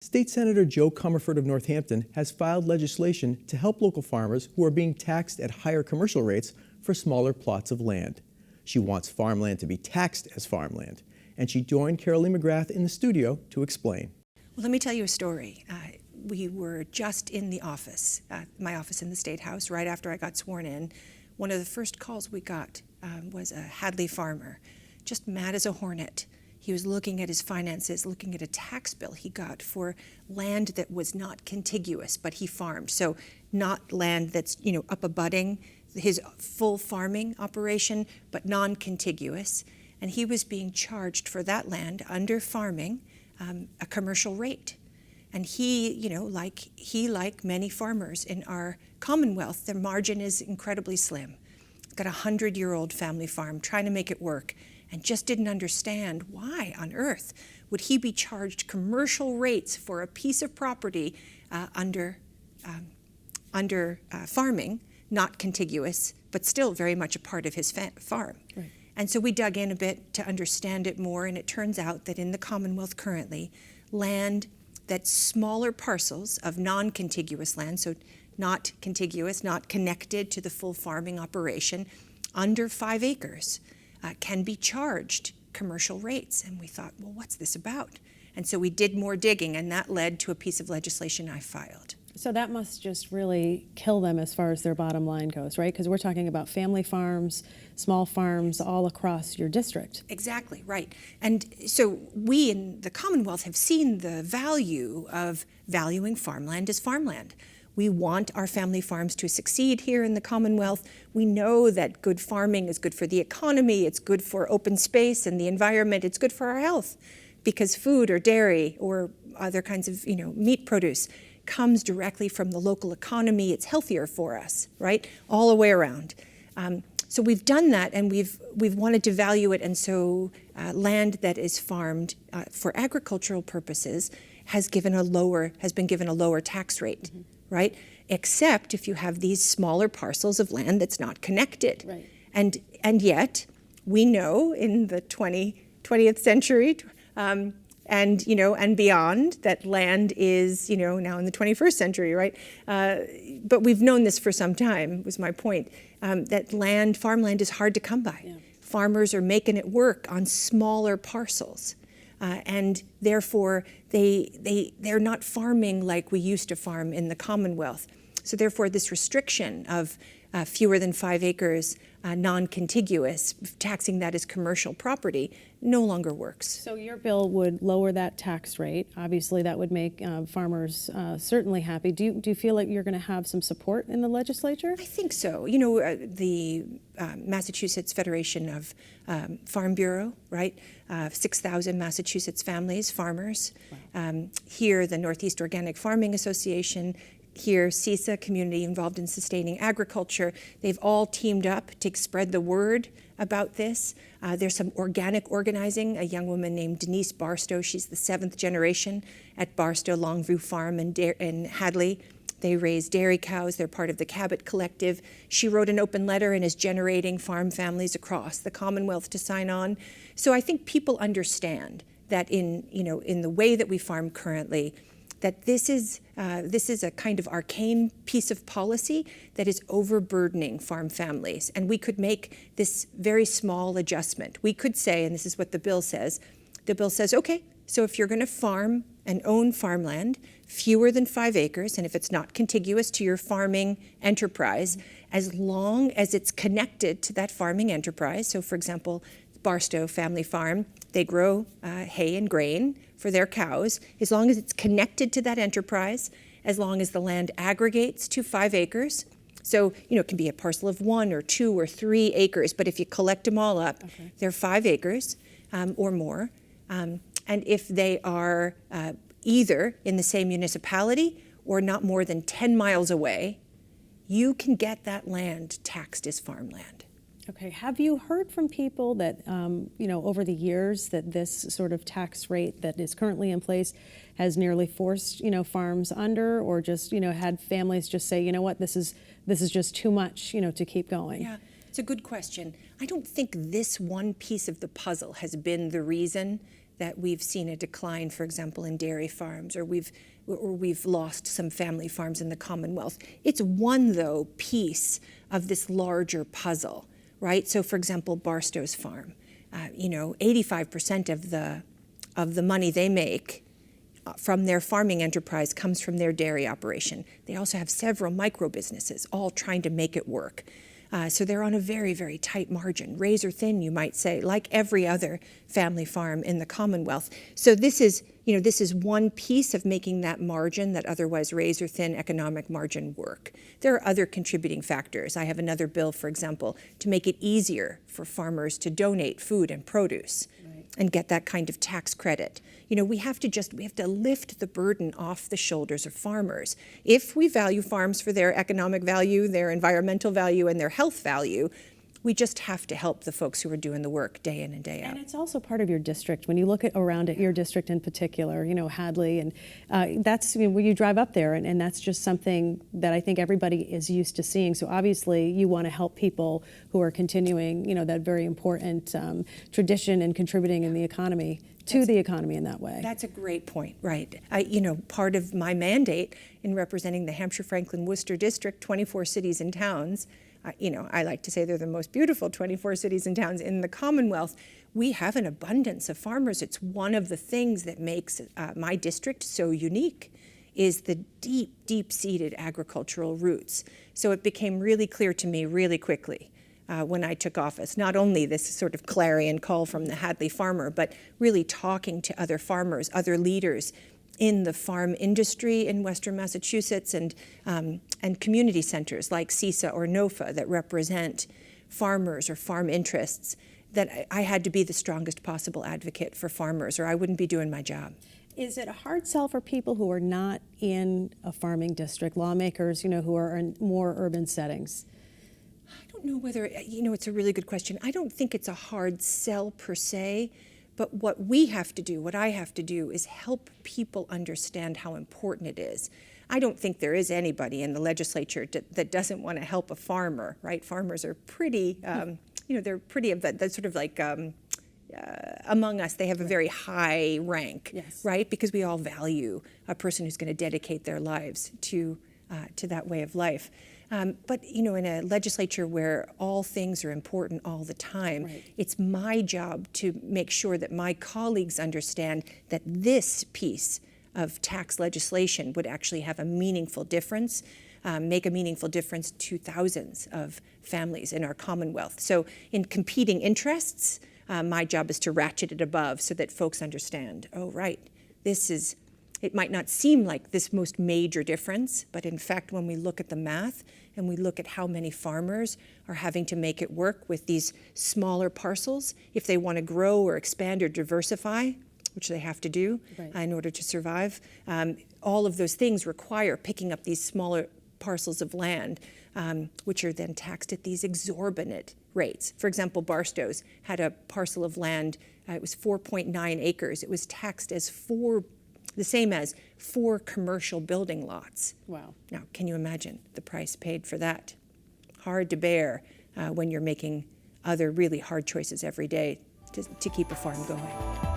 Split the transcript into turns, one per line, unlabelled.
State Senator Jo Comerford of Northampton has filed legislation to help local farmers who are being taxed at higher commercial rates for smaller plots of land. She wants farmland to be taxed as farmland, and she joined Carolee McGrath in the studio to explain.
Well, let me tell you a story. We were just in the office, my office in the State House, right after I got sworn in. One of the first calls we got was a Hadley farmer, just mad as a hornet. He was looking at his finances, looking at a tax bill he got for land that was not contiguous, but he farmed. So not land that's, up abutting his full farming operation, but non-contiguous. And he was being charged for that land under farming a commercial rate. And he, like many farmers in our Commonwealth, the margin is incredibly slim. He's got a 100-year-old family farm trying to make it work, and just didn't understand why on earth would he be charged commercial rates for a piece of property under farming, not contiguous, but still very much a part of his farm. Right. And so we dug in a bit to understand it more, and it turns out that in the Commonwealth currently, land that's smaller parcels of non-contiguous land, so not contiguous, not connected to the full farming operation, under 5 acres, can be charged commercial rates. And we thought, well, what's this about? And so we did more digging, and that led to a piece of legislation I filed.
So that must just really kill them as far as their bottom line goes, right? Because we're talking about family farms, small farms all across your district.
Exactly, right. And so we in the Commonwealth have seen the value of valuing farmland as farmland. We want our family farms to succeed here in the Commonwealth. We know that good farming is good for the economy, it's good for open space and the environment, it's good for our health, because food or dairy or other kinds of meat produce comes directly from the local economy. It's healthier for us, right? All the way around. So we've done that, and we've wanted to value it, and so land that is farmed for agricultural purposes has been given a lower tax rate. Mm-hmm. Right? Except if you have these smaller parcels of land that's not connected. Right. And yet, we know in the 20th century and beyond that land is, now in the 21st century, right? But we've known this for some time, was my point, that farmland is hard to come by. Yeah. Farmers are making it work on smaller parcels. And therefore, they're not farming like we used to farm in the Commonwealth. So therefore, this restriction of fewer than 5 acres, non-contiguous, taxing that as commercial property, no longer works.
So your bill would lower that tax rate. Obviously, that would make farmers certainly happy. Do you feel like you're going to have some support in the legislature?
I think so. The Massachusetts Federation of Farm Bureau, right? 6,000 Massachusetts families, farmers. Wow. Here, the Northeast Organic Farming Association. Here, CISA, Community Involved in Sustaining Agriculture. They've all teamed up to spread the word about this. There's some organic organizing. A young woman named Denise Barstow, she's the 7th generation at Barstow Longview Farm in Hadley. They raise dairy cows. They're part of the Cabot Collective. She wrote an open letter and is generating farm families across the Commonwealth to sign on. So I think people understand that in the way that we farm currently, that this is a kind of arcane piece of policy that is overburdening farm families. And we could make this very small adjustment. We could say, and this is what the bill says, okay, so if you're going to farm and own farmland fewer than 5 acres, and if it's not contiguous to your farming enterprise, as long as it's connected to that farming enterprise, so for example, Barstow Family Farm, they grow hay and grain for their cows, as long as it's connected to that enterprise, as long as the land aggregates to 5 acres. So, it can be a parcel of 1 or 2 or 3 acres, but if you collect them all up, okay, they're 5 acres or more. And if they are either in the same municipality or not more than 10 miles away, you can get that land taxed as farmland.
Okay, have you heard from people that, over the years that this sort of tax rate that is currently in place has nearly forced, farms under, or just, had families just say, you know what, this is just too much, to keep going?
Yeah, it's a good question. I don't think this one piece of the puzzle has been the reason that we've seen a decline, for example, in dairy farms, or we've lost some family farms in the Commonwealth. It's one, though, piece of this larger puzzle, right? So, for example, Barstow's farm, 85% of the money they make from their farming enterprise comes from their dairy operation. They also have several micro businesses, all trying to make it work. So they're on a very, very tight margin, razor thin, you might say, like every other family farm in the Commonwealth. So this is one piece of making that margin, that otherwise razor thin economic margin, work. There are other contributing factors. I have another bill, for example, to make it easier for farmers to donate food and produce and get that kind of tax credit. We have to lift the burden off the shoulders of farmers. If we value farms for their economic value, their environmental value, and their health value, we just have to help the folks who are doing the work day in and day out.
And it's also part of your district. When you look around at your district in particular, Hadley, and that's when you drive up there, and that's just something that I think everybody is used to seeing. So obviously, you want to help people who are continuing, that very important tradition and contributing in the economy. The economy in that way.
That's a great point, right? Part of my mandate in representing the Hampshire, Franklin, Worcester district, 24 cities and towns, I like to say they're the most beautiful 24 cities and towns in the Commonwealth. We have an abundance of farmers. It's one of the things that makes my district so unique, is the deep, deep-seated agricultural roots. So it became really clear to me really quickly when I took office, not only this sort of clarion call from the Hadley farmer, but really talking to other farmers, other leaders in the farm industry in Western Massachusetts, and community centers like CISA or NOFA that represent farmers or farm interests, that I had to be the strongest possible advocate for farmers, or I wouldn't be doing my job.
Is it a hard sell for people who are not in a farming district, lawmakers, who are in more urban settings?
I don't know whether, it's a really good question. I don't think it's a hard sell per se, but what I have to do is help people understand how important it is. I don't think there is anybody in the legislature that doesn't want to help a farmer, right? Farmers are pretty, they're pretty, that's sort of like, among us, they have a very high rank,
yes,
right? Because we all value a person who's going to dedicate their lives to that way of life. But in a legislature where all things are important all the time,
right,
it's my job to make sure that my colleagues understand that this piece of tax legislation would actually have a meaningful difference, make a meaningful difference to thousands of families in our Commonwealth. So in competing interests, my job is to ratchet it above so that folks understand, oh, right, it might not seem like this most major difference, but in fact, when we look at the math and we look at how many farmers are having to make it work with these smaller parcels, if they want to grow or expand or diversify, which they have to do,
right,
in order to survive, all of those things require picking up these smaller parcels of land, which are then taxed at these exorbitant rates. For example, Barstow's had a parcel of land, it was 4.9 acres. It was taxed as the same as 4 commercial building lots.
Wow.
Now, can you imagine the price paid for that? Hard to bear when you're making other really hard choices every day to keep a farm going.